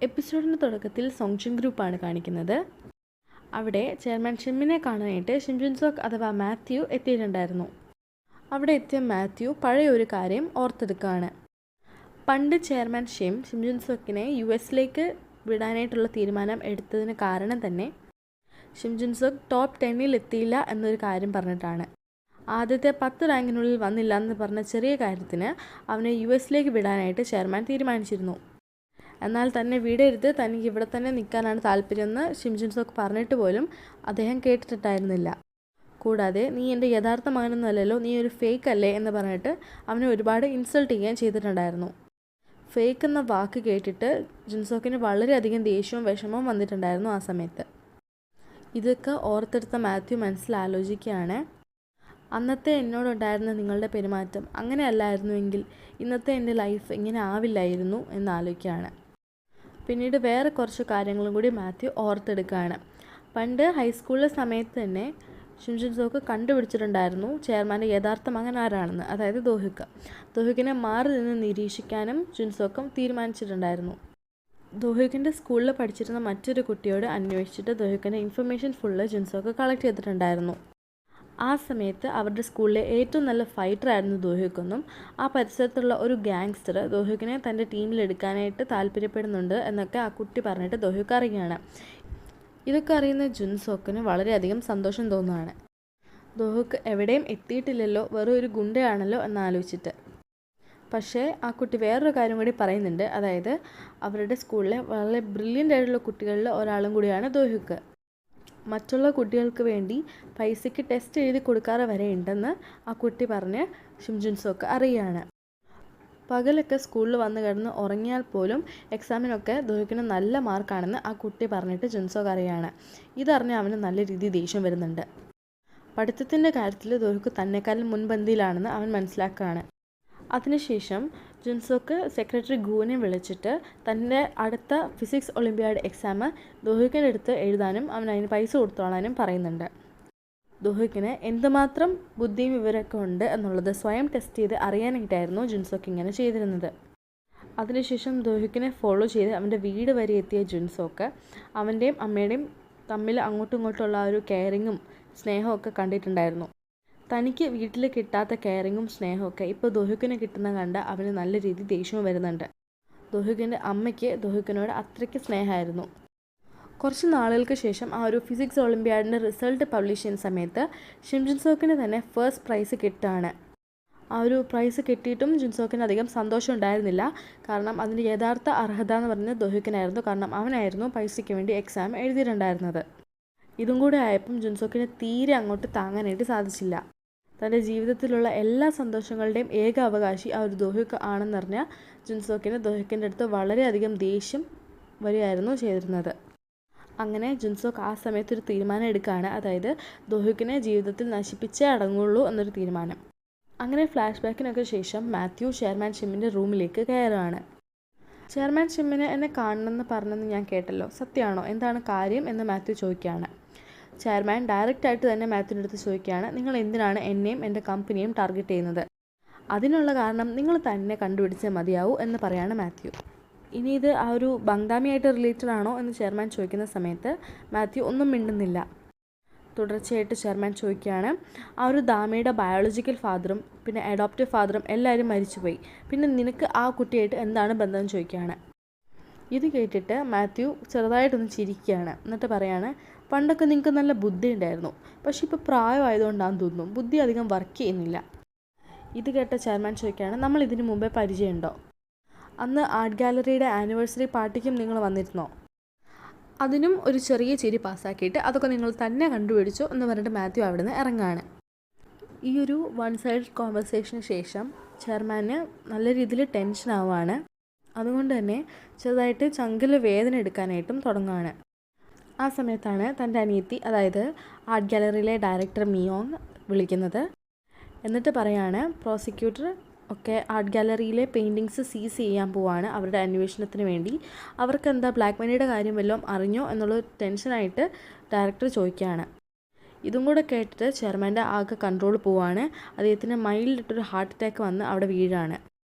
എപ്പിസോഡിൻ്റെ തുടക്കത്തിൽ സോങ്ജിൻ ഗ്രൂപ്പാണ് കാണിക്കുന്നത്. അവിടെ ചെയർമാൻ ഷിമ്മിനെ കാണാനായിട്ട് ഷിം ജുൻ സോക്ക് അഥവാ മാത്യു എത്തിയിട്ടുണ്ടായിരുന്നു. അവിടെ എത്തിയ മാത്യു പഴയ ഒരു കാര്യം ഓർത്തെടുക്കുകയാണ്. പണ്ട് ചെയർമാൻ ഷിം ജുൻ സോക്കിനെ US വിടാനായിട്ടുള്ള തീരുമാനം എടുത്തതിന് കാരണം തന്നെ ഷിം ജുൻ സോക്ക് ടോപ്പ് 10 എത്തിയില്ല എന്നൊരു കാര്യം പറഞ്ഞിട്ടാണ്. ആദ്യത്തെ 10 റാങ്കിനുള്ളിൽ വന്നില്ല എന്ന് പറഞ്ഞ ചെറിയ കാര്യത്തിന് അവനെ US വിടാനായിട്ട് ചെയർമാൻ തീരുമാനിച്ചിരുന്നു. എന്നാൽ തന്നെ വിടരുത്, തനിക്ക് ഇവിടെ തന്നെ നിൽക്കാനാണ് താല്പര്യമെന്ന് ഷിം ജുൻ സോക്ക് പറഞ്ഞിട്ട് പോലും അദ്ദേഹം കേട്ടിട്ടുണ്ടായിരുന്നില്ല. കൂടാതെ നീ എൻ്റെ യഥാർത്ഥ മകനൊന്നുമല്ലല്ലോ, നീ ഒരു ഫേക്ക് അല്ലേ എന്ന് പറഞ്ഞിട്ട് അവനെ ഒരുപാട് ഇൻസൾട്ട് ചെയ്യുകയും ചെയ്തിട്ടുണ്ടായിരുന്നു. ഫേക്ക് എന്ന വാക്ക് കേട്ടിട്ട് ജുൻസോക്കിന് വളരെയധികം ദേഷ്യവും വിഷമവും വന്നിട്ടുണ്ടായിരുന്നു ആ സമയത്ത്. ഇതൊക്കെ ഓർത്തെടുത്ത മാത്യു മനസ്സിലാലോചിക്കുകയാണ്, അന്നത്തെ എന്നോടുണ്ടായിരുന്ന നിങ്ങളുടെ പെരുമാറ്റം അങ്ങനെയല്ലായിരുന്നുവെങ്കിൽ ഇന്നത്തെ എൻ്റെ ലൈഫ് ഇങ്ങനെ ആവില്ലായിരുന്നു എന്നാലോചിക്കുകയാണ്. പിന്നീട് വേറെ കുറച്ച് കാര്യങ്ങളും കൂടി മാത്യു ഓർത്തെടുക്കുകയാണ്. പണ്ട് ഹൈസ്കൂളിലെ സമയത്ത് തന്നെ ഷിം ജുൻ സോക്ക് കണ്ടുപിടിച്ചിട്ടുണ്ടായിരുന്നു ചെയർമാൻ്റെ യഥാർത്ഥ മകൻ ആരാണെന്ന്, അതായത് ദോഹ്യുക്ക്. ദോഹ്യുക്കിനെ മാറി നിന്ന് നിരീക്ഷിക്കാനും ജുൻ സോക്കും തീരുമാനിച്ചിട്ടുണ്ടായിരുന്നു. ദോഹ്യുക്കിൻ്റെ സ്കൂളിൽ പഠിച്ചിരുന്ന മറ്റൊരു കുട്ടിയോട് അന്വേഷിച്ചിട്ട് ദോഹ്യുക്കിൻ്റെ information full Jun Seok collect ചെയ്തിട്ടുണ്ടായിരുന്നു. ആ സമയത്ത് അവരുടെ സ്കൂളിലെ ഏറ്റവും നല്ല ഫൈറ്ററായിരുന്നു ദോഹ്യുക്കെന്നും ആ പരിസരത്തുള്ള ഒരു ഗാങ്സ്റ്റർ ദോഹ്യുക്കിനെ തൻ്റെ ടീമിലെടുക്കാനായിട്ട് താല്പര്യപ്പെടുന്നുണ്ട് എന്നൊക്കെ ആ കുട്ടി പറഞ്ഞിട്ട് ദോഹ്യുക്ക് അറിയുകയാണ്. ഇതൊക്കെ അറിയുന്ന ജുൻ സോക്കിന് വളരെയധികം സന്തോഷം തോന്നുകയാണ്. ദോഹ്യുക്ക് എവിടെയും എത്തിയിട്ടില്ലല്ലോ, വെറും ഒരു ഗുണ്ടയാണല്ലോ എന്നാലോചിച്ചിട്ട്. പക്ഷേ ആ കുട്ടി വേറൊരു കാര്യം കൂടി പറയുന്നുണ്ട്, അതായത് അവരുടെ സ്കൂളിലെ വളരെ ബ്രില്യൻ്റ് ആയിട്ടുള്ള കുട്ടികളിൽ ഒരാളും കൂടിയാണ് ദോഹ്യുക്ക്. മറ്റുള്ള കുട്ടികൾക്ക് വേണ്ടി പൈസയ്ക്ക് ടെസ്റ്റ് എഴുതി കൊടുക്കാറ് വരെ ഉണ്ടെന്ന് ആ കുട്ടി പറഞ്ഞ് ഷിം ജുൻ സോക്ക് അറിയുകയാണ്. പകലൊക്കെ സ്കൂളിൽ വന്ന് കിടന്ന് ഉറങ്ങിയാൽ പോലും എക്സാമിനൊക്കെ ദോഹ്യുക്കിന് നല്ല മാർക്കാണെന്ന് ആ കുട്ടി പറഞ്ഞിട്ട് ജുൻ സോക്ക് അറിയുകയാണ്. ഇതറിഞ്ഞ് അവന് നല്ല രീതിയിൽ ദേഷ്യം വരുന്നുണ്ട്. പഠിത്തത്തിൻ്റെ കാര്യത്തിൽ ദോഹ്യുക്ക് തന്നെക്കാളും മുൻപന്തിയിലാണെന്ന് അവൻ മനസ്സിലാക്കുകയാണ്. അതിനുശേഷം ജുൻ സോക്ക് സെക്രട്ടറി ഗൂവിനെ വിളിച്ചിട്ട് തൻ്റെ അടുത്ത ഫിസിക്സ് ഒളിമ്പ്യാഡ് എക്സാം ദോഹ്യുക്കിൻ്റെ അടുത്ത് എഴുതാനും അവൻ അതിന് പൈസ കൊടുത്തോളാനും പറയുന്നുണ്ട്. ദോഹ്യുക്കിന് എന്തുമാത്രം ബുദ്ധിയും വിവരമൊക്കെ ഉണ്ട് എന്നുള്ളത് സ്വയം ടെസ്റ്റ് ചെയ്ത് അറിയാനായിട്ടായിരുന്നു ജുൻ സോക്ക് ഇങ്ങനെ ചെയ്തിരുന്നത്. അതിനുശേഷം ദോഹ്യുക്കിനെ ഫോളോ ചെയ്ത് അവൻ്റെ വീട് വരെ എത്തിയ ജുൻ സോക്ക് അവൻ്റെയും അമ്മയുടെയും തമ്മിൽ അങ്ങോട്ടും ഇങ്ങോട്ടുള്ള ആ ഒരു കെയറിങ്ങും സ്നേഹവും ഒക്കെ കണ്ടിട്ടുണ്ടായിരുന്നു. തനിക്ക് വീട്ടിൽ കിട്ടാത്ത കെയറിങ്ങും സ്നേഹമൊക്കെ ഇപ്പോൾ ദോഹ്യുക്കിന് കിട്ടുന്ന കണ്ട് അവന് നല്ല രീതിയിൽ ദേഷ്യവും വരുന്നുണ്ട്. ദോഹ്യുക്കിൻ്റെ അമ്മയ്ക്ക് ദോഹ്യുക്കിനോട് അത്രയ്ക്ക് സ്നേഹമായിരുന്നു. കുറച്ച് നാളുകൾക്ക് ശേഷം ആ ഒരു ഫിസിക്സ് ഒളിമ്പ്യാഡിൻ്റെ റിസൾട്ട് പബ്ലിഷ് ചെയ്യുന്ന സമയത്ത് ഷിം ജുൻ സോക്കിന് തന്നെ ഫസ്റ്റ് പ്രൈസ് കിട്ടുകയാണ്. ആ ഒരു പ്രൈസ് കിട്ടിയിട്ടും ജുൻ സോക്കിന് അധികം സന്തോഷം ഉണ്ടായിരുന്നില്ല. കാരണം അതിൻ്റെ യഥാർത്ഥ അർഹത എന്ന് പറയുന്നത് ദോഹ്യുക്കിനായിരുന്നു. കാരണം അവനായിരുന്നു പൈസയ്ക്ക് വേണ്ടി എക്സാം എഴുതിയിട്ടുണ്ടായിരുന്നത്. ഇതും കൂടെ ആയപ്പം ജുൻ സോക്കിന് തീരെ അങ്ങോട്ട് താങ്ങാനായിട്ട് സാധിച്ചില്ല. തൻ്റെ ജീവിതത്തിലുള്ള എല്ലാ സന്തോഷങ്ങളുടെയും ഏക അവകാശി ആ ഒരു ദോഹ്യുക്ക് ആണെന്നറിഞ്ഞ ജുൻ സോക്കിന് ദോഹ്യുക്കിൻ്റെ അടുത്ത് വളരെയധികം ദേഷ്യം വരികയായിരുന്നു ചെയ്തിരുന്നത്. അങ്ങനെ ജുൻ സോക്ക് ആ സമയത്തൊരു തീരുമാനം എടുക്കുകയാണ്, അതായത് ദോഹ്യുക്കിനെ ജീവിതത്തിൽ നശിപ്പിച്ചേ അടങ്ങുള്ളൂ എന്നൊരു തീരുമാനം. അങ്ങനെ ഫ്ലാഷ് ബാക്കിനൊക്കെ ശേഷം മാത്യു ചെയർമാൻ ഷിമ്മിൻ്റെ റൂമിലേക്ക് കയറുകയാണ്. ചെയർമാൻ ഷിമ്മിനെ എന്നെ കാണണമെന്ന് പറഞ്ഞെന്ന് ഞാൻ കേട്ടല്ലോ, സത്യമാണോ, എന്താണ് കാര്യം എന്ന് മാത്യു ചോദിക്കുകയാണ്. ചെയർമാൻ ഡയറക്റ്റായിട്ട് തന്നെ മാത്യുവിൻ്റെ അടുത്ത് ചോദിക്കുകയാണ്, നിങ്ങൾ എന്തിനാണ് എന്നെയും എൻ്റെ കമ്പനിയും ടാർഗറ്റ് ചെയ്യുന്നത്? അതിനുള്ള കാരണം നിങ്ങൾ തന്നെ കണ്ടുപിടിച്ചേ മതിയാവൂ എന്ന് പറയാണ് മാത്യു. ഇനി ഇത് ആ ഒരു ബംഗ്ദാമിയായിട്ട് റിലേറ്റഡ് ആണോ എന്ന് ചെയർമാൻ ചോദിക്കുന്ന സമയത്ത് മാത്യു ഒന്നും മിണ്ടുന്നില്ല. തുടർച്ചയായിട്ട് ചെയർമാൻ ചോദിക്കുകയാണ്, ആ ഒരു ദാമയുടെ ബയോളജിക്കൽ ഫാദറും പിന്നെ അഡോപ്റ്റീവ് ഫാദറും എല്ലാവരും മരിച്ചുപോയി, പിന്നെ നിനക്ക് ആ കുട്ടിയായിട്ട് എന്താണ് ബന്ധം ചോദിക്കുകയാണ്. ഇത് കേട്ടിട്ട് മാത്യു ചെറുതായിട്ടൊന്ന് ചിരിക്കുകയാണ്. എന്നിട്ട് പറയാണ്, പണ്ടൊക്കെ നിങ്ങൾക്ക് നല്ല ബുദ്ധി ഉണ്ടായിരുന്നു, പക്ഷേ ഇപ്പോൾ പ്രായമായതുകൊണ്ടാണെന്ന് തോന്നുന്നു ബുദ്ധി അധികം വർക്ക് ചെയ്യുന്നില്ല. ഇത് കേട്ട ചെയർമാൻ ചോദിക്കുകയാണ്, നമ്മൾ ഇതിനു മുമ്പേ പരിചയമുണ്ടോ? അന്ന് ആർട്ട് ഗാലറിയുടെ ആനിവേഴ്സറി പാർട്ടിക്കും നിങ്ങൾ വന്നിരുന്നോ? അതിനും ഒരു ചെറിയ ചിരി പാസ്സാക്കിയിട്ട് അതൊക്കെ നിങ്ങൾ തന്നെ കണ്ടുപിടിച്ചോ എന്ന് പറഞ്ഞിട്ട് മാത്യു അവിടെ നിന്ന് ഇറങ്ങുകയാണ്. ഈ ഒരു വൺ സൈഡ് കോൺവെർസേഷന് ശേഷം ചെയർമാന് നല്ല രീതിയിൽ ടെൻഷൻ ആവുകയാണ്. അതുകൊണ്ട് തന്നെ ചെറുതായിട്ട് ചങ്കിൽ വേദന എടുക്കാനായിട്ടും തുടങ്ങുകയാണ്. ആ സമയത്താണ് തൻ്റെ അനിയത്തി, അതായത് ആർട്ട് ഗാലറിയിലെ ഡയറക്ടർ മിയോങ് വിളിക്കുന്നത്. എന്നിട്ട് പറയാണ്, പ്രോസിക്യൂട്ടർ ഒക്കെ ആർട്ട് ഗാലറിയിലെ പെയിൻറ്റിങ്സ് സീസ് ചെയ്യാൻ പോവാണ് അവരുടെ അന്വേഷണത്തിന് വേണ്ടി. അവർക്ക് എന്താ ബ്ലാക്ക് മണിയുടെ കാര്യം വല്ലതും അറിഞ്ഞോ എന്നുള്ള ടെൻഷനായിട്ട് ഡയറക്ടർ ചോദിക്കുകയാണ്. ഇതും കൂടെ കേട്ടിട്ട് ചെയർമാൻ്റെ ആകെ കൺട്രോൾ പോവാണ്. അദ്ദേഹത്തിന് മൈൽഡിട്ടൊരു ഹാർട്ട് അറ്റാക്ക് വന്ന് അവിടെ വീഴാണ്.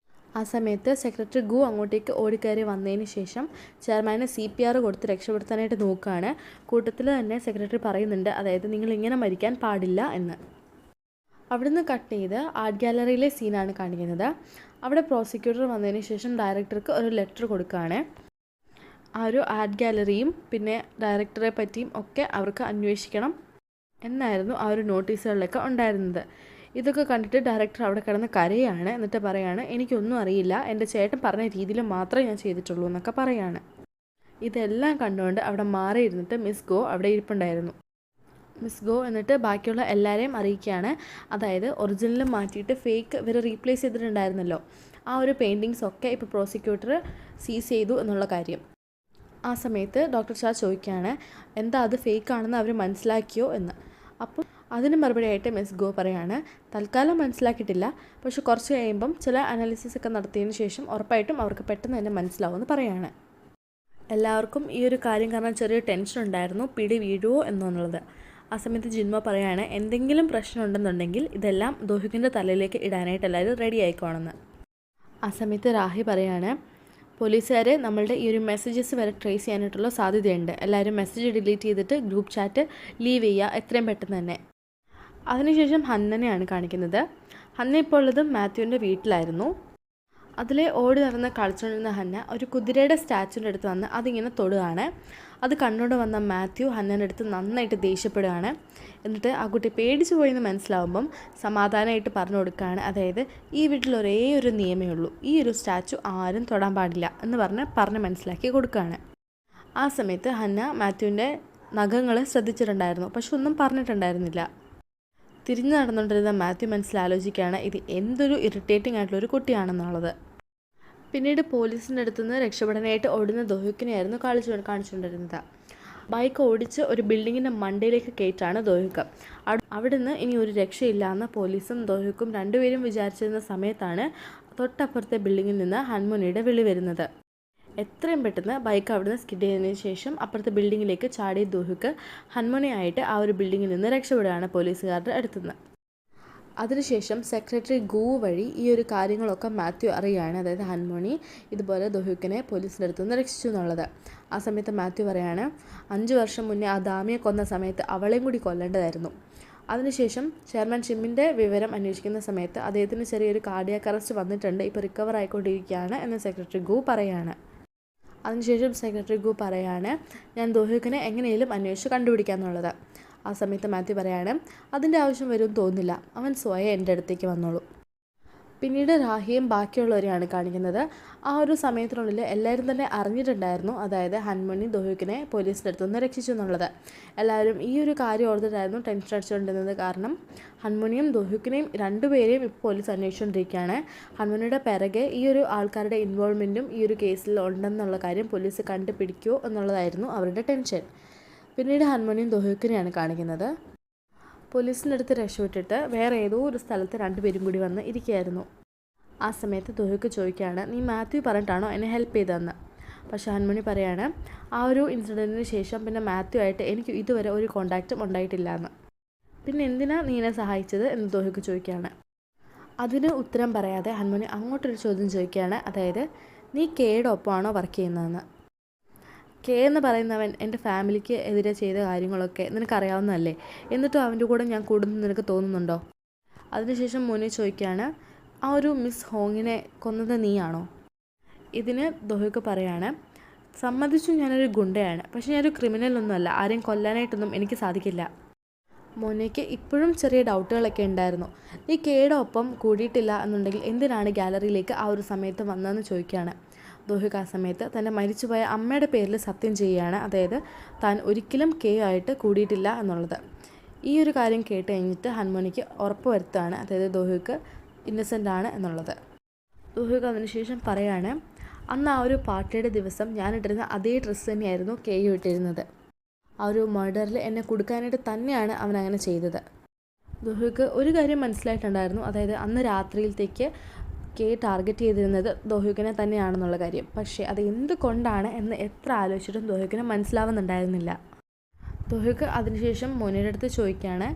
ആ സമയത്ത് സെക്രട്ടറി ഗു അങ്ങോട്ടേക്ക് ഓടിക്കയറി വന്നതിന് ശേഷം ചെയർമാനെ CPR കൊടുത്ത് രക്ഷപ്പെടുത്താനായിട്ട് നോക്കുകയാണ്. കൂട്ടത്തിൽ തന്നെ സെക്രട്ടറി പറയുന്നുണ്ട്, അതായത് നിങ്ങൾ ഇങ്ങനെ മരിക്കാൻ പാടില്ല എന്ന്. അവിടുന്ന് കട്ട് ചെയ്ത് ആർട്ട് ഗാലറിയിലെ സീനാണ് കാണിക്കുന്നത്. അവിടെ പ്രോസിക്യൂട്ടർ വന്നതിന് ശേഷം ഡയറക്ടർക്ക് ഒരു ലെറ്റർ കൊടുക്കുകയാണ്. ആ ഒരു ആർട്ട് ഗാലറിയും പിന്നെ ഡയറക്ടറെ പറ്റിയും ഒക്കെ അവർക്ക് അന്വേഷിക്കണം എന്നായിരുന്നു ആ ഒരു നോട്ടീസുകളിലൊക്കെ ഉണ്ടായിരുന്നത്. ഇതൊക്കെ കണ്ടിട്ട് ഡയറക്ടർ അവിടെ കിടന്ന് കരയാണ്. എന്നിട്ട് പറയാണ്, എനിക്കൊന്നും അറിയില്ല, എൻ്റെ ചേട്ടൻ പറഞ്ഞ രീതിയിൽ മാത്രമേ ഞാൻ ചെയ്തിട്ടുള്ളൂ എന്നൊക്കെ പറയാണ്. ഇതെല്ലാം കണ്ടുകൊണ്ട് അവിടെ മാറിയിരുന്നിട്ട് മിസ് ഗോ അവിടെ ഇരിപ്പുണ്ടായിരുന്നു. മിസ് ഗോ എന്നിട്ട് ബാക്കിയുള്ള എല്ലാവരെയും അറിയിക്കുകയാണ്, അതായത് ഒറിജിനൽ മാറ്റിയിട്ട് ഫേക്ക് ഇവർ റീപ്ലേസ് ചെയ്തിട്ടുണ്ടായിരുന്നല്ലോ, ആ ഒരു പെയിൻറ്റിങ്സ് ഒക്കെ ഇപ്പോൾ പ്രോസിക്യൂട്ടർ സീസ് ചെയ്തു എന്നുള്ള കാര്യം. ആ സമയത്ത് ഡോക്ടർ ഷാ ചോദിക്കുകയാണ്, എന്താ അത് ഫേക്കാണെന്ന് അവർ മനസ്സിലാക്കിയോ എന്ന്. അപ്പോൾ അതിന് മറുപടിയായിട്ട് മിസ് ഗോ പറയാണ്, തൽക്കാലം മനസ്സിലാക്കിയിട്ടില്ല, പക്ഷെ കുറച്ച് കഴിയുമ്പം ചില അനാലിസിസ് ഒക്കെ നടത്തിയതിന് ശേഷം ഉറപ്പായിട്ടും അവർക്ക് പെട്ടെന്ന് തന്നെ മനസ്സിലാവുമെന്ന് പറയാണ്. എല്ലാവർക്കും ഈ ഒരു കാര്യം കാരണം ചെറിയ ടെൻഷൻ ഉണ്ടായിരുന്നു, പിടി വീഴുമോ എന്നുള്ളത്. ആ സമയത്ത് ജിൻമോ പറയാണ്, എന്തെങ്കിലും പ്രശ്നം ഉണ്ടെന്നുണ്ടെങ്കിൽ ഇതെല്ലാം ദോഹിക്കിൻ്റെ തലയിലേക്ക് ഇടാനായിട്ട് എല്ലാവരും റെഡി ആയിക്കോണമെന്ന്. ആ സമയത്ത് രാഹി പറയാണ്, പോലീസുകാർ നമ്മളുടെ ഈ ഒരു മെസ്സേജസ് വരെ ട്രേസ് ചെയ്യാനായിട്ടുള്ള സാധ്യതയുണ്ട്, എല്ലാവരും മെസ്സേജ് ഡിലീറ്റ് ചെയ്തിട്ട് ഗ്രൂപ്പ് ചാറ്റ് ലീവ് ചെയ്യുക എത്രയും പെട്ടെന്ന് തന്നെ. അതിനുശേഷം ഹന്നനെയാണ് കാണിക്കുന്നത്. ഹന്ന ഇപ്പോൾ ഉള്ളത് മാത്യുവിൻ്റെ വീട്ടിലായിരുന്നു. അതിലെ ഓടി നടന്ന് കളിച്ചുകൊണ്ടിരുന്ന ഹന്ന ഒരു കുതിരയുടെ സ്റ്റാച്ചുവിൻ്റെ അടുത്ത് വന്ന് അതിങ്ങനെ തൊടുകയാണ്. അത് കണ്ടുകൊണ്ട് വന്ന മാത്യു ഹന്നൻ്റെ അടുത്ത് നന്നായിട്ട് ദേഷ്യപ്പെടുകയാണ്. എന്നിട്ട് ആ കുട്ടി പേടിച്ചു പോയെന്ന് മനസ്സിലാവുമ്പം സമാധാനമായിട്ട് പറഞ്ഞു കൊടുക്കുകയാണ്, അതായത് ഈ വീട്ടിൽ ഒരേ ഒരു നിയമമേ ഉള്ളൂ, ഈ ഒരു സ്റ്റാച്ചു ആരും തൊടാൻ പാടില്ല എന്ന് പറഞ്ഞ് മനസ്സിലാക്കി കൊടുക്കുകയാണ്. ആ സമയത്ത് ഹന്ന മാത്യുവിൻ്റെ നഖങ്ങൾ ശ്രദ്ധിച്ചിട്ടുണ്ടായിരുന്നു, പക്ഷെ ഒന്നും പറഞ്ഞിട്ടുണ്ടായിരുന്നില്ല. തിരിഞ്ഞു നടന്നുകൊണ്ടിരുന്ന മാത്യു മനസ്സിലാലോചിക്കുകയാണ് ഇത് എന്തൊരു ഇറിറ്റേറ്റിംഗ് ആയിട്ടുള്ളൊരു കുട്ടിയാണെന്നുള്ളത്. പിന്നീട് പോലീസിൻ്റെ അടുത്തുനിന്ന് രക്ഷപ്പെടാനായിട്ട് ഓടുന്ന ദോഹിക്കിനെയായിരുന്നു കാണിച്ചുകൊണ്ടിരുന്നത്. ബൈക്ക് ഓടിച്ച് ഒരു ബിൽഡിങ്ങിൻ്റെ മണ്ടയിലേക്ക് കയറ്റാണ് ദോഹിക്ക്. അവിടുന്ന് ഇനി ഒരു രക്ഷയില്ല എന്ന് പോലീസും ദോഹിക്കും രണ്ടുപേരും വിചാരിച്ചിരുന്ന സമയത്താണ് തൊട്ടപ്പുറത്തെ ബിൽഡിങ്ങിൽ നിന്ന് ഹൻമുനിയുടെ വിളി വരുന്നത്. എത്രയും പെട്ടെന്ന് ബൈക്ക് അവിടുന്ന് സ്കിഡ് ചെയ്തതിന് ശേഷം അപ്പുറത്തെ ബിൽഡിങ്ങിലേക്ക് ചാടിയ ദോഹിക്ക് ഹൻമുനിയായിട്ട് ആ ഒരു ബിൽഡിങ്ങിൽ നിന്ന് രക്ഷപ്പെടുകയാണ് പോലീസുകാരുടെ അടുത്തുനിന്ന്. അതിനുശേഷം സെക്രട്ടറി ഗു വഴി ഈ ഒരു കാര്യങ്ങളൊക്കെ മാത്യു അറിയുകയാണ്, അതായത് ഹൻമുനി ഇതുപോലെ ദോഹിക്കിനെ പോലീസിൻ്റെ അടുത്തുനിന്ന് രക്ഷിച്ചു എന്നുള്ളത്. ആ സമയത്ത് മാത്യു പറയാണ്, 5 വർഷം മുന്നേ ആ ദാമിയെ കൊന്ന സമയത്ത് അവളെയും കൂടി കൊല്ലേണ്ടതായിരുന്നു. അതിനുശേഷം ചെയർമാൻ ഷിമ്മിൻ്റെ വിവരം അന്വേഷിക്കുന്ന സമയത്ത് അദ്ദേഹത്തിന് ചെറിയൊരു കാർഡിയാക് അറസ്റ്റ് വന്നിട്ടുണ്ട്, ഇപ്പോൾ റിക്കവർ ആയിക്കൊണ്ടിരിക്കുകയാണ് എന്ന് സെക്രട്ടറി ഗു പറയാണ്. അതിനുശേഷം സെക്രട്ടറി ഗു പറയാണ്, ഞാൻ ദോഹിക്കിനെ എങ്ങനെയും അന്വേഷിച്ച് കണ്ടുപിടിക്കാമെന്നുള്ളത്. ആ സമയത്ത് മാത്യു പറയാണ്, അതിൻ്റെ ആവശ്യം വരുമെന്ന് തോന്നുന്നില്ല, അവൻ സ്വയം എൻ്റെ അടുത്തേക്ക് വന്നോളൂ. പിന്നീട് രാഹിയും ബാക്കിയുള്ളവരെയാണ് കാണിക്കുന്നത്. ആ ഒരു സമയത്തിനുള്ളിൽ എല്ലാവരും തന്നെ അറിഞ്ഞിട്ടുണ്ടായിരുന്നു, അതായത് ഹൻമുനി ദോഹിക്കിനെ പോലീസിൻ്റെ അടുത്തുനിന്ന് രക്ഷിച്ചു എന്നുള്ളത്. എല്ലാവരും ഈ ഒരു കാര്യം ഓർത്തിട്ടായിരുന്നു ടെൻഷൻ അടിച്ചുകൊണ്ടിരുന്നത്. കാരണം ഹൻമുനിയും ദോഹിക്കിനെയും രണ്ടുപേരെയും ഇപ്പോൾ പോലീസ് അന്വേഷിച്ചുകൊണ്ടിരിക്കുകയാണ്. ഹൻമുനിയുടെ പിറകെ ഈ ഒരു ആൾക്കാരുടെ ഇൻവോൾവ്മെൻറ്റും ഈ ഒരു കേസിൽ ഉണ്ടെന്നുള്ള കാര്യം പോലീസ് കണ്ടുപിടിക്കുമോ എന്നുള്ളതായിരുന്നു അവരുടെ ടെൻഷൻ. പിന്നീട് ഹൻമുനിയും ദോഹിക്കിനെയാണ് കാണിക്കുന്നത്. പോലീസിൻ്റെ അടുത്ത് രക്ഷപ്പെട്ടിട്ട് വേറെ ഏതോ ഒരു സ്ഥലത്ത് രണ്ടുപേരും കൂടി വന്ന് ഇരിക്കുകയായിരുന്നു. ആ സമയത്ത് ദോഹിക്ക് ചോദിക്കുകയാണ്, നീ മാത്യു പറഞ്ഞിട്ടാണോ എന്നെ ഹെൽപ്പ് ചെയ്തതെന്ന്. പക്ഷേ ഹൻമുനി പറയാണ്, ആ ഒരു ഇൻസിഡൻറ്റിന് ശേഷം പിന്നെ മാത്യു ആയിട്ട് എനിക്ക് ഇതുവരെ ഒരു കോണ്ടാക്റ്റും ഉണ്ടായിട്ടില്ല എന്ന്. പിന്നെ എന്തിനാ നീ എന്നെ സഹായിച്ചത് എന്ന് ദോഹിക്ക് ചോദിക്കുകയാണ്. അതിന് ഉത്തരം പറയാതെ ഹൻമുനി അങ്ങോട്ടൊരു ചോദ്യം ചോദിക്കുകയാണ്, അതായത് നീ കെയുടെ ഒപ്പമാണോ വർക്ക് ചെയ്യുന്നതെന്ന്. കെ എന്ന് പറയുന്നവൻ എൻ്റെ ഫാമിലിക്ക് എതിരെ ചെയ്ത കാര്യങ്ങളൊക്കെ നിനക്കറിയാവുന്നതല്ലേ, എന്നിട്ടും അവൻ്റെ കൂടെ ഞാൻ കൂടുന്നു നിനക്ക് തോന്നുന്നുണ്ടോ? അതിനുശേഷം മുനി ചോദിക്കുകയാണ്, ആ ഒരു മിസ് ഹോങ്ങിനെ കൊന്നത് നീയാണോ? ഇതിന് ദോഹിക്ക് പറയാണ്, സമ്മതിച്ചു ഞാനൊരു ഗുണ്ടയാണ്, പക്ഷെ ഞാനൊരു ക്രിമിനലൊന്നുമല്ല, ആരെയും കൊല്ലാനായിട്ടൊന്നും എനിക്ക് സാധിക്കില്ല. മോനയ്ക്ക് ഇപ്പോഴും ചെറിയ ഡൗട്ടുകളൊക്കെ ഉണ്ടായിരുന്നു. നീ കെയുടെ ഒപ്പം കൂടിയിട്ടില്ല എന്നുണ്ടെങ്കിൽ എന്തിനാണ് ഗാലറിയിലേക്ക് ആ ഒരു സമയത്ത് വന്നതെന്ന് ചോദിക്കുകയാണ്. ദോഹിക്ക് ആ സമയത്ത് തൻ്റെ മരിച്ചുപോയ അമ്മയുടെ പേരിൽ സത്യം ചെയ്യുകയാണ്, അതായത് താൻ ഒരിക്കലും കെ ആയിട്ട് കൂടിയിട്ടില്ല എന്നുള്ളത്. ഈ ഒരു കാര്യം കേട്ട് കഴിഞ്ഞിട്ട് ഹൻമുനിക്ക് ഉറപ്പ് വരുത്തുകയാണ്, അതായത് ദോഹിക്ക് ഇന്നസെൻ്റ് ആണ് എന്നുള്ളത്. ദോഹിക്ക് അതിനുശേഷം പറയാണ്, അന്ന് ആ ഒരു പാർട്ടിയുടെ ദിവസം ഞാനിട്ടിരുന്ന അതേ ഡ്രസ്സ് തന്നെയായിരുന്നു കെയും ഇട്ടിരുന്നത്. ആ ഒരു മർഡറിൽ എന്നെ കൊടുക്കാനായിട്ട് തന്നെയാണ് അവൻ അങ്ങനെ ചെയ്തത്. ദോഹിക്ക് ഒരു കാര്യം മനസ്സിലായിട്ടുണ്ടായിരുന്നു, അതായത് അന്ന് രാത്രിയിലത്തേക്ക് കെ ടാർഗറ്റ് ചെയ്തിരുന്നത് ദോഹിക്കിനെ തന്നെയാണെന്നുള്ള കാര്യം. പക്ഷേ അത് എന്തുകൊണ്ടാണ് എന്ന് എത്ര ആലോചിച്ചിട്ടും ദോഹിക്കിന് മനസ്സിലാവുന്നുണ്ടായിരുന്നില്ല. ദോഹിക്ക് അതിനുശേഷം മോനിയുടെ അടുത്ത് ചോദിക്കുകയാണ്,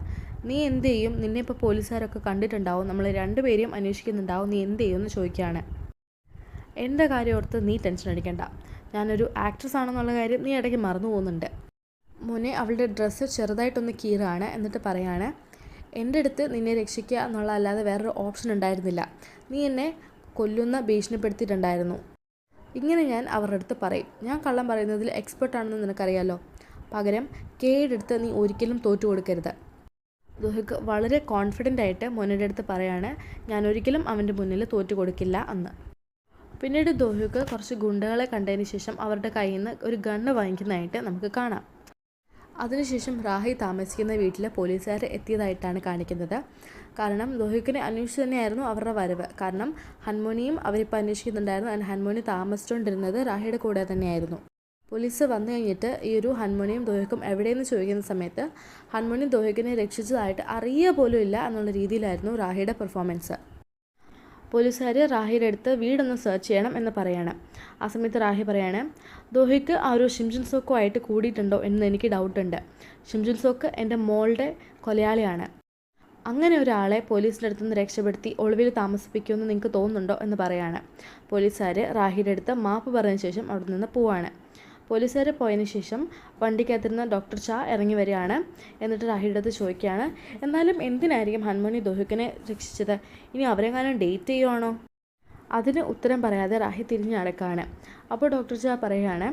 നീ എന്ത് ചെയ്യും, നിന്നെ ഇപ്പോൾ പോലീസുകാരൊക്കെ കണ്ടിട്ടുണ്ടാവും, നമ്മൾ രണ്ടുപേരെയും അന്വേഷിക്കുന്നുണ്ടാവും, നീ എന്ത് ചെയ്യുമെന്ന് ചോദിക്കുകയാണ്. എൻ്റെ കാര്യം ഓർത്ത് നീ ടെൻഷൻ അടിക്കണ്ട. ഞാനൊരു ആക്ട്രസ് ആണെന്നുള്ള കാര്യം നീ ഇടയ്ക്ക് മറന്നു പോകുന്നുണ്ട്. മോനെ അവളുടെ ഡ്രസ്സ് ചെറുതായിട്ടൊന്ന് കീറാണ്. എന്നിട്ട് പറയാണ്, എൻ്റെ അടുത്ത് നിന്നെ രക്ഷിക്കുക എന്നുള്ള അല്ലാതെ വേറൊരു ഓപ്ഷൻ ഉണ്ടായിരുന്നില്ല. നീ എന്നെ കൊല്ലുന്ന ഭീഷണിപ്പെടുത്തിയിട്ടുണ്ടായിരുന്നു. ഇങ്ങനെ ഞാൻ അവരുടെ അടുത്ത് പറയും. ഞാൻ കള്ളം പറയുന്നതിൽ എക്സ്പെർട്ടാണെന്ന് നിനക്കറിയാലോ. പകരം കേയുടെ അടുത്ത് നീ ഒരിക്കലും തോറ്റു കൊടുക്കരുത്. ദോഹിക്ക് വളരെ കോൺഫിഡൻ്റ് ആയിട്ട് മോനയുടെ അടുത്ത് പറയാണ്, ഞാൻ ഒരിക്കലും അവൻ്റെ മുന്നിൽ തോറ്റു കൊടുക്കില്ല എന്ന്. പിന്നീട് ദോഹിക്ക് കുറച്ച് ഗുണ്ടകളെ കണ്ടതിന് ശേഷം അവരുടെ കയ്യിൽ നിന്ന് ഒരു ഗണ്ണ് വാങ്ങിക്കുന്നതായിട്ട് നമുക്ക് കാണാം. അതിനുശേഷം റാഹി താമസിക്കുന്ന വീട്ടിൽ പോലീസുകാർ എത്തിയതായിട്ടാണ് കാണിക്കുന്നത്. കാരണം ദോഹിക്കിനെ അന്വേഷിച്ച് തന്നെയായിരുന്നു അവരുടെ വരവ്. കാരണം ഹൻമോനിയും അവരിപ്പോൾ അന്വേഷിക്കുന്നുണ്ടായിരുന്നു. ആൻഡ് ഹൻമോനി താമസിച്ചുകൊണ്ടിരുന്നത് റാഹിയുടെ കൂടെ തന്നെയായിരുന്നു. പോലീസ് വന്നു കഴിഞ്ഞിട്ട് ഈ ഒരു ഹൻമോനിയും ദോഹിക്കും എവിടെയെന്ന് ചോദിക്കുന്ന സമയത്ത് ഹൻമോനി ദോഹിക്കിനെ രക്ഷിച്ചതായിട്ട് അറിയുക പോലും ഇല്ല എന്നുള്ള രീതിയിലായിരുന്നു റാഹിയുടെ പെർഫോമൻസ്. പോലീസുകാർ റാഹിയുടെ അടുത്ത് വീടൊന്ന് സെർച്ച് ചെയ്യണം എന്ന് പറയാണ്. ആ സമയത്ത് റാഹി പറയാണ്, ദോഹിക്ക് ആ ഒരു ഷിംജുൻ സോക്കുമായിട്ട് കൂടിയിട്ടുണ്ടോ എന്ന് എനിക്ക് ഡൗട്ടുണ്ട്. ഷിംജുൻ സോക്ക് എൻ്റെ മോളുടെ കൊലയാളിയാണ്. അങ്ങനെ ഒരാളെ പോലീസിൻ്റെ അടുത്ത് നിന്ന് രക്ഷപ്പെടുത്തി ഒളിവിൽ താമസിപ്പിക്കുമെന്ന് നിങ്ങൾക്ക് തോന്നുന്നുണ്ടോ എന്ന് പറയാണ്. പോലീസുകാർ റാഹിയുടെ അടുത്ത് മാപ്പ് പറഞ്ഞ ശേഷം അവിടെ നിന്ന് പോവാണ്. പോലീസുകാർ പോയതിന് ശേഷം വണ്ടിക്കകത്തിരുന്ന ഡോക്ടർ ഷാ ഇറങ്ങി വരികയാണ്. എന്നിട്ട് റാഹിയുടെ അടുത്ത് ചോദിക്കുകയാണ്, എന്നാലും എന്തിനായിരിക്കും ഹൻമോനി ദോഹിക്കിനെ രക്ഷിച്ചത്? ഇനി അവരെങ്ങാനും ഡേറ്റ് ചെയ്യുവാണോ? അതിന് ഉത്തരം പറയാതെ റാഹി തിരിഞ്ഞ് നടക്കുകയാണ്. അപ്പോൾ ഡോക്ടർ ഷാ പറയുകയാണ്,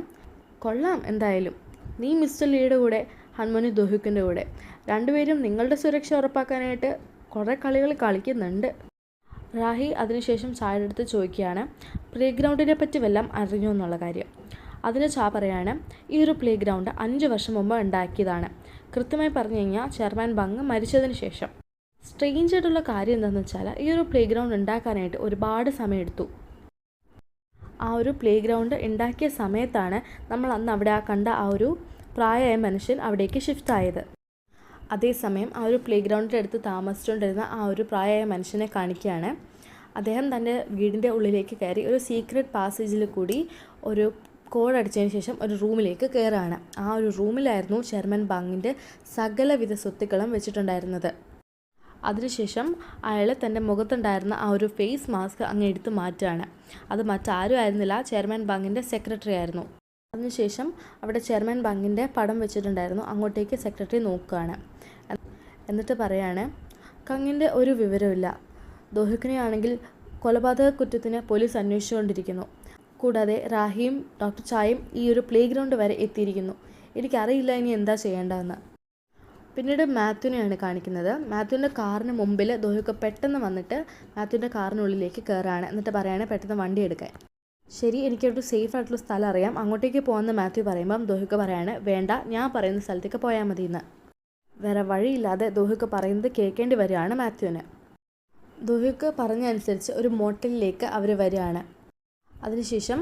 കൊള്ളാം, എന്തായാലും നീ മിസ്റ്റർ ലീയുടെ കൂടെ ഹൻമോനി ദോഹിക്കിൻ്റെ കൂടെ രണ്ടുപേരും നിങ്ങളുടെ സുരക്ഷ ഉറപ്പാക്കാനായിട്ട് കുറേ കളികൾ കളിക്കുന്നുണ്ട്. റാഹി അതിനുശേഷം ചായയുടെ അടുത്ത് ചോദിക്കുകയാണ്, പ്ലേ ഗ്രൗണ്ടിനെ പറ്റി വല്ലതും അറിഞ്ഞോ എന്നുള്ള കാര്യം. അതിന് ചാ പറയാണ്, ഈ ഒരു പ്ലേ ഗ്രൗണ്ട് 5 വർഷം മുമ്പ് ഉണ്ടാക്കിയതാണ്. കൃത്യമായി പറഞ്ഞു കഴിഞ്ഞാൽ ചെയർമാൻ ബങ് മരിച്ചതിന് ശേഷം. സ്ട്രേഞ്ച് ആയിട്ടുള്ള കാര്യം എന്താണെന്ന് വെച്ചാൽ ഈ ഒരു പ്ലേ ഗ്രൗണ്ട് ഉണ്ടാക്കാനായിട്ട് ഒരുപാട് സമയമെടുത്തു. ആ ഒരു പ്ലേ ഗ്രൗണ്ട് ഉണ്ടാക്കിയ സമയത്താണ് നമ്മൾ അന്ന് അവിടെ കണ്ട ആ ഒരു പ്രായമായ മനുഷ്യൻ അവിടേക്ക് ഷിഫ്റ്റ് ആയത്. അതേസമയം ആ ഒരു പ്ലേ ഗ്രൗണ്ടിൻ്റെ അടുത്ത് താമസിച്ചുകൊണ്ടിരുന്ന ആ ഒരു പ്രായമായ മനുഷ്യനെ കാണിക്കുകയാണ്. അദ്ദേഹം തൻ്റെ വീടിൻ്റെ ഉള്ളിലേക്ക് കയറി ഒരു സീക്രട്ട് പാസേജിൽ കൂടി ഒരു കോഡ് അടിച്ചതിന് ശേഷം ഒരു റൂമിലേക്ക് കയറുകയാണ്. ആ ഒരു റൂമിലായിരുന്നു ചെയർമാൻ ബങ്ങിൻ്റെ സകലവിധ സ്വത്തുക്കളും വെച്ചിട്ടുണ്ടായിരുന്നത്. അതിനുശേഷം അയാൾ തൻ്റെ മുഖത്തുണ്ടായിരുന്ന ആ ഒരു ഫേസ് മാസ്ക് അങ്ങ് എടുത്ത് മാറ്റുകയാണ്. അത് മറ്റാരും ആയിരുന്നില്ല, ചെയർമാൻ ബങ്ങിൻ്റെ സെക്രട്ടറി ആയിരുന്നു. അതിനുശേഷം അവിടെ ചെയർമാൻ ബങ്ങിൻ്റെ പടം വെച്ചിട്ടുണ്ടായിരുന്നു. അങ്ങോട്ടേക്ക് സെക്രട്ടറി നോക്കുകയാണ്. എന്നിട്ട് പറയാണ്, കങ്ങിൻ്റെ ഒരു വിവരമില്ല. ദോഹിക്കിനെ ആണെങ്കിൽ കൊലപാതക കുറ്റത്തിന് പോലീസ് അന്വേഷിച്ചുകൊണ്ടിരിക്കുന്നു. കൂടാതെ റാഹിയും ഡോക്ടർ ചായയും ഈ ഒരു പ്ലേ ഗ്രൗണ്ട് വരെ എത്തിയിരിക്കുന്നു. എനിക്കറിയില്ല ഇനി എന്താ ചെയ്യേണ്ടതെന്ന്. പിന്നീട് മാത്യുവിനെയാണ് കാണിക്കുന്നത്. മാത്യുവിൻ്റെ കാറിന് മുമ്പിൽ ദോഹിക്ക് പെട്ടെന്ന് വന്നിട്ട് മാത്യുവിൻ്റെ കാറിനുള്ളിലേക്ക് കയറുകയാണ്. എന്നിട്ട് പറയാണ് പെട്ടെന്ന് വണ്ടി എടുക്കാൻ. ശരി, എനിക്കൊരു സേഫ് ആയിട്ടുള്ള സ്ഥലം അറിയാം, അങ്ങോട്ടേക്ക് പോകുന്ന മാത്യു പറയുമ്പം ദോഹിക്ക് പറയാണ്, വേണ്ട, ഞാൻ പറയുന്ന സ്ഥലത്തേക്ക് പോയാൽ മതി എന്ന്. വേറെ വഴിയില്ലാതെ ദോഹിക്ക് പറയുന്നത് കേൾക്കേണ്ടി വരികയാണ് മാത്യുവിന്. ദോഹിക്ക് പറഞ്ഞതനുസരിച്ച് ഒരു മോട്ടലിലേക്ക് അവർ വരികയാണ്. അതിനുശേഷം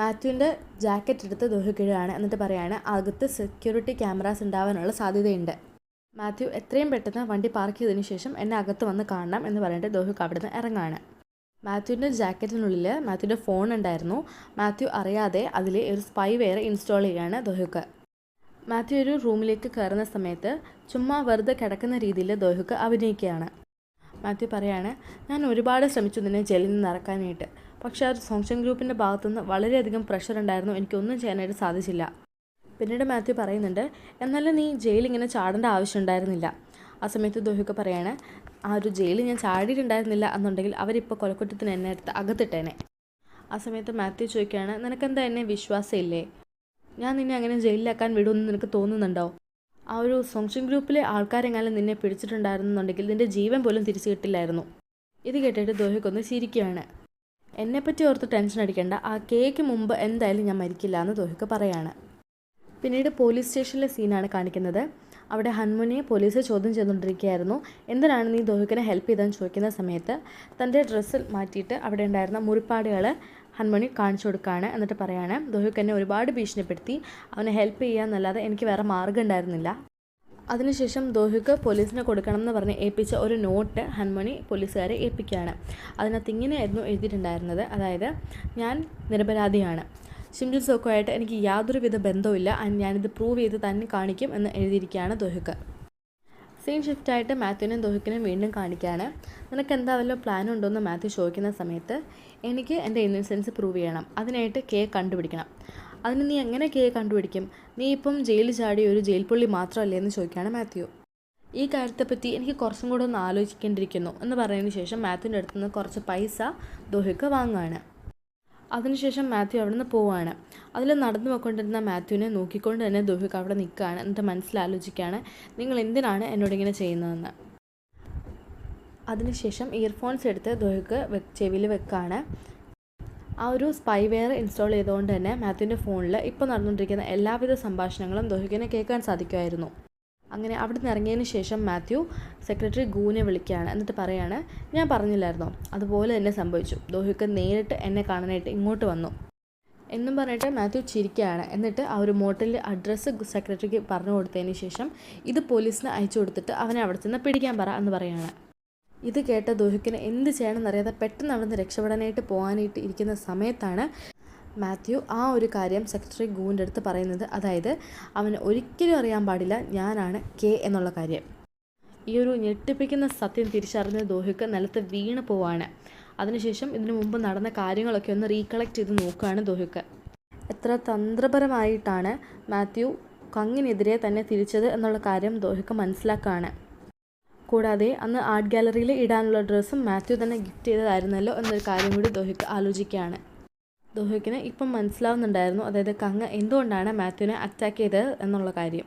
മാത്യുവിൻ്റെ ജാക്കറ്റ് എടുത്ത് ദോഹിക്ക് ഇടുകയാണ്. എന്നിട്ട് പറയാണ്, അകത്ത് സെക്യൂരിറ്റി ക്യാമറാസ് ഉണ്ടാവാനുള്ള സാധ്യതയുണ്ട്. മാത്യു എത്രയും പെട്ടെന്ന് വണ്ടി പാർക്ക് ചെയ്തതിന് ശേഷം എന്നെ അകത്ത് വന്ന് കാണണം എന്ന് പറഞ്ഞിട്ട് ദോഹിക്ക് അവിടെ നിന്ന് ഇറങ്ങുകയാണ്. മാത്യുവിൻ്റെ ജാക്കറ്റിനുള്ളിൽ മാത്യുവിൻ്റെ ഫോൺ ഉണ്ടായിരുന്നു. മാത്യു അറിയാതെ അതിൽ ഒരു സ്പൈവെയർ ഇൻസ്റ്റാൾ ചെയ്യുകയാണ് ദോഹിക്ക്. മാത്യു ഒരു റൂമിലേക്ക് കയറുന്ന സമയത്ത് ചുമ്മാ വെറുതെ കിടക്കുന്ന രീതിയിൽ ദോഹിക്ക് അഭിനയിക്കുകയാണ്. മാത്യു പറയാണ്, ഞാൻ ഒരുപാട് ശ്രമിച്ചു നിന്നെ ജയിലിൽ നിന്ന് ഇറക്കാനായിട്ട്. പക്ഷേ ആ സോങ്ചൻ ഗ്രൂപ്പിൻ്റെ ഭാഗത്തുനിന്ന് വളരെയധികം പ്രഷർ ഉണ്ടായിരുന്നു, എനിക്കൊന്നും ചെയ്യാനായിട്ട് സാധിച്ചില്ല. പിന്നീട് മാത്യു പറയുന്നുണ്ട്, എന്നാലും നീ ജയിലിൽ ഇങ്ങനെ ചാടേണ്ട ആവശ്യം ഉണ്ടായിരുന്നില്ല. ആ സമയത്ത് ദോഹിക്ക് പറയാണ്, ആ ഒരു ജയിലിൽ ഞാൻ ചാടിയിട്ടുണ്ടായിരുന്നില്ല എന്നുണ്ടെങ്കിൽ അവരിപ്പോൾ കൊലക്കുറ്റത്തിന് എന്നെ എടുത്ത് അകത്തിട്ടേനെ. ആ സമയത്ത് മാത്യു ചോദിക്കുകയാണ്, നിനക്കെന്താ എന്നെ വിശ്വാസമില്ലേ? ഞാൻ നിന്നെ അങ്ങനെ ജയിലിലാക്കാൻ വിടുമെന്ന് നിനക്ക് തോന്നുന്നുണ്ടോ? ആ ഒരു സോങ്ചൻ ഗ്രൂപ്പിലെ ആൾക്കാരെങ്ങാനും നിന്നെ പിടിച്ചിട്ടുണ്ടായിരുന്നുണ്ടെങ്കിൽ നിൻ്റെ ജീവൻ പോലും തിരിച്ചു കിട്ടില്ലായിരുന്നു. ഇത് കേട്ടിട്ട് ദോഹിക്കൊന്ന് ചിരിക്കുകയാണ്. എന്നെപ്പറ്റി ഓർത്ത് ടെൻഷൻ അടിക്കേണ്ട, ആ കേക്ക് മുമ്പ് എന്തായാലും ഞാൻ മരിക്കില്ല എന്ന് ദോഹിക്ക് പറയാണ്. പിന്നീട് പോലീസ് സ്റ്റേഷനിലെ സീനാണ് കാണിക്കുന്നത്. അവിടെ ഹൻമോനിയെ പോലീസ് ചോദ്യം ചെയ്തുകൊണ്ടിരിക്കുകയായിരുന്നു. എന്തിനാണ് നീ ദോഹിക്കിനെ ഹെൽപ്പ് ചെയ്തതെന്ന് ചോദിക്കുന്ന സമയത്ത് തൻ്റെ ഡ്രസ്സിൽ മാറ്റിയിട്ട് അവിടെ ഉണ്ടായിരുന്ന മുറിപ്പാടുകൾ ഹൻമോനി കാണിച്ചു കൊടുക്കുകയാണ്. എന്നിട്ട് പറയാണ്, ദോഹിക്ക് എന്നെ ഒരുപാട് ഭീഷണിപ്പെടുത്തി, അവനെ ഹെൽപ്പ് ചെയ്യാമെന്നല്ലാതെ എനിക്ക് വേറെ മാർഗ്ഗം ഉണ്ടായിരുന്നില്ല. അതിനുശേഷം ദോഹിക്ക് പോലീസിനെ കൊടുക്കണം എന്ന് പറഞ്ഞ് ഏൽപ്പിച്ച ഒരു നോട്ട് ഹൻമോനി പോലീസുകാരെ ഏൽപ്പിക്കുകയാണ്. അതിനകത്ത് ഇങ്ങനെയായിരുന്നു എഴുതിയിട്ടുണ്ടായിരുന്നത്, അതായത് ഞാൻ നിരപരാധിയാണ്, ഷിംജുൻ സോക്കുമായിട്ട് എനിക്ക് യാതൊരുവിധ ബന്ധവുമില്ല, ഞാനിത് പ്രൂവ് ചെയ്ത് തന്നെ കാണിക്കും എന്ന് എഴുതിയിരിക്കുകയാണ് ദോഹിക്ക്. സെയിം ഷിഫ്റ്റായിട്ട് മാത്യുവിനും ദോഹിക്കിനും വീണ്ടും കാണിക്കുകയാണ്. നിനക്ക് എന്താ വല്ല പ്ലാൻ ഉണ്ടോ എന്ന് മാത്യു ചോദിക്കുന്ന സമയത്ത് എനിക്ക് എൻ്റെ ഇന്നസെൻസ് പ്രൂവ് ചെയ്യണം, അതിനായിട്ട് കെ കണ്ടുപിടിക്കണം. അതിന് നീ എങ്ങനെ കെ കണ്ടുപിടിക്കും? നീ ഇപ്പം ജയിലിൽ ചാടി ഒരു ജയിൽ പുള്ളി മാത്രമല്ലേ എന്ന് ചോദിക്കുകയാണ് മാത്യു. ഈ കാര്യത്തെപ്പറ്റി എനിക്ക് കുറച്ചും കൂടെ ഒന്ന് ആലോചിക്കേണ്ടിയിരിക്കുന്നു എന്ന് പറയുന്നതിന് ശേഷം മാത്യുവിൻ്റെ അടുത്ത് നിന്ന് കുറച്ച് പൈസ ദോഹിക്ക് വാങ്ങുകയാണ്. അതിനുശേഷം മാത്യു അവിടെ നിന്ന് പോവുകയാണ്. അതിൽ നടന്നു പോയിക്കൊണ്ടിരുന്ന മാത്യുവിനെ നോക്കിക്കൊണ്ട് തന്നെ ദോഹിക്ക് അവിടെ നിൽക്കുകയാണ്. എന്നിട്ട് മനസ്സിലാലോചിക്കുകയാണ്, നിങ്ങൾ എന്തിനാണ് എന്നോടിങ്ങനെ ചെയ്യുന്നതെന്ന്. അതിനുശേഷം ഇയർഫോൺസ് എടുത്ത് ദോഹിക്ക് ചെവിയിൽ വെക്കുകയാണ്. ആ ഒരു സ്പൈവെയർ ഇൻസ്റ്റാൾ ചെയ്തുകൊണ്ട് തന്നെ മാത്യുവിൻ്റെ ഫോണിൽ ഇപ്പോൾ നടന്നുകൊണ്ടിരിക്കുന്ന എല്ലാവിധ സംഭാഷണങ്ങളും ദോഹിക്കിനെ കേൾക്കാൻ സാധിക്കുമായിരുന്നു. അങ്ങനെ അവിടെ നിന്ന് ഇറങ്ങിയതിന് ശേഷം മാത്യു സെക്രട്ടറി ഗൂനെ വിളിക്കുകയാണ്. എന്നിട്ട് പറയാണ്, ഞാൻ പറഞ്ഞില്ലായിരുന്നോ, അതുപോലെ തന്നെ സംഭവിച്ചു. ദോഹിക്ക് നേരിട്ട് എന്നെ കാണാനായിട്ട് ഇങ്ങോട്ട് വന്നു എന്നും പറഞ്ഞിട്ട് മാത്യു ചിരിക്കുകയാണ്. എന്നിട്ട് ആ ഒരു മോട്ടലിൻ്റെ അഡ്രസ്സ് സെക്രട്ടറിക്ക് പറഞ്ഞു കൊടുത്തതിന് ശേഷം ഇത് പോലീസിന് അയച്ചു കൊടുത്തിട്ട് അവനെ അവിടെ ചെന്ന് പിടിക്കാൻ പറ എന്ന് പറയുകയാണ്. ഇത് കേട്ട ദോഹിക്കിന് എന്ത് ചെയ്യണമെന്നറിയാതെ പെട്ടെന്ന് അവിടെ നിന്ന് രക്ഷപ്പെടാനായിട്ട് പോകാനായിട്ട് ഇരിക്കുന്ന സമയത്താണ് മാത്യു ആ ഒരു കാര്യം സെക്രട്ടറി ഗൂവിൻ്റെ അടുത്ത് പറയുന്നത്. അതായത് അവന് ഒരിക്കലും അറിയാൻ പാടില്ല ഞാനാണ് കെ എന്നുള്ള കാര്യം. ഈ ഒരു ഞെട്ടിപ്പിക്കുന്ന സത്യം തിരിച്ചറിഞ്ഞ ദോഹിക്ക് നിലത്ത് വീണ് പോവാണ്. അതിനുശേഷം ഇതിനു മുമ്പ് നടന്ന കാര്യങ്ങളൊക്കെ ഒന്ന് റീകളക്ട് ചെയ്ത് നോക്കുകയാണ് ദോഹിക്ക്. എത്ര തന്ത്രപരമായിട്ടാണ് മാത്യു കങ്ങിനെതിരെ തന്നെ തിരിച്ചത് എന്നുള്ള കാര്യം ദോഹിക്ക് മനസ്സിലാക്കുകയാണ്. കൂടാതെ അന്ന് ആർട്ട് ഗാലറിയിൽ ഇടാനുള്ള ഡ്രസ്സും മാത്യു തന്നെ ഗിഫ്റ്റ് ചെയ്തതായിരുന്നല്ലോ എന്നൊരു കാര്യം കൂടി ദോഹിക്ക് ആലോചിക്കുകയാണ്. ദോഹിക്കിന് ഇപ്പം മനസ്സിലാവുന്നുണ്ടായിരുന്നു, അതായത് കങ്ങ് എന്തുകൊണ്ടാണ് മാത്യുവിനെ അറ്റാക്ക് ചെയ്തത് എന്നുള്ള കാര്യം.